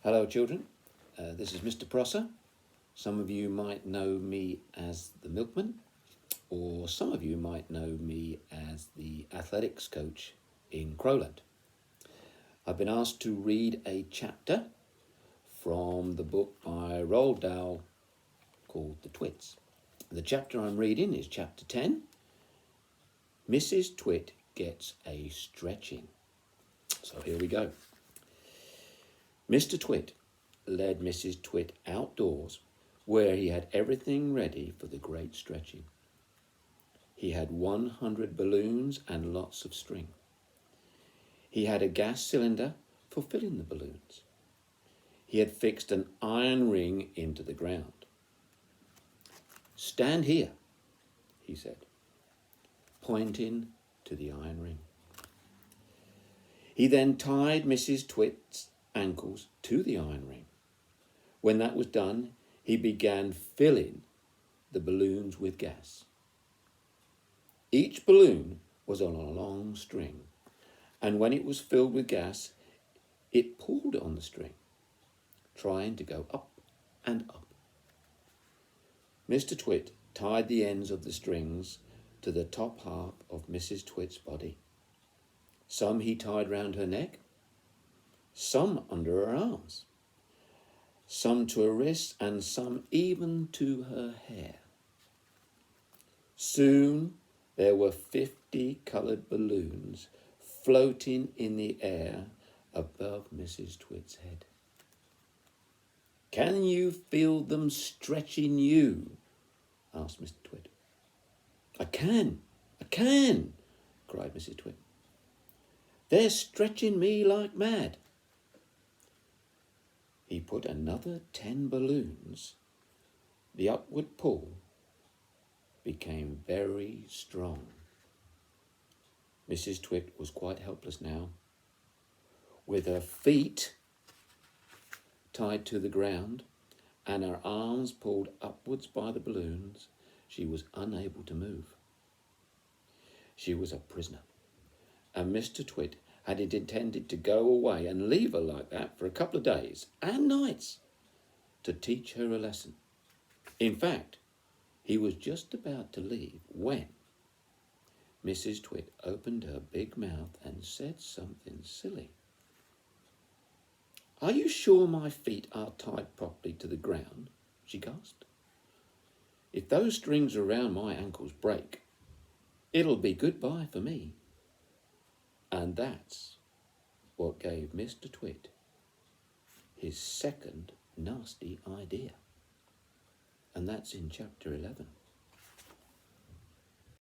Hello children, this is Mr. Prosser. Some of you might know me as the milkman, or some of you might know me as the athletics coach in Crowland. I've been asked to read a chapter from the book by Roald Dahl called The Twits. The chapter I'm reading is chapter 10, Mrs. Twit Gets a Stretching. So here we go. Mr. Twit led Mrs. Twit outdoors where he had everything ready for the great stretching. He had 100 balloons and lots of string. He had a gas cylinder for filling the balloons. He had fixed an iron ring into the ground. "Stand here," he said, pointing to the iron ring. He then tied Mrs. Twit's ankles to the iron ring. When that was done, he began filling the balloons with gas. Each balloon was on a long string, and when it was filled with gas, it pulled on the string, trying to go up and up. Mr. Twit tied the ends of the strings to the top half of Mrs. Twit's body. Some he tied round her neck, some under her arms, some to her wrists, and some even to her hair. Soon there were 50 coloured balloons floating in the air above Mrs. Twit's head. "Can you feel them stretching you?" asked Mr. Twit. I can, cried Mrs. Twit. "They're stretching me like mad." He put another 10 balloons. The upward pull became very strong. Mrs. Twit was quite helpless now. With her feet tied to the ground and her arms pulled upwards by the balloons, she was unable to move. She was a prisoner, and Mr. Twit had it intended to go away and leave her like that for a couple of days and nights to teach her a lesson. In fact, he was just about to leave when Mrs. Twit opened her big mouth and said something silly. "Are you sure my feet are tied properly to the ground?" she gasped. "If those strings around my ankles break, it'll be goodbye for me." And that's what gave Mr. Twit his second nasty idea. And that's in chapter 11.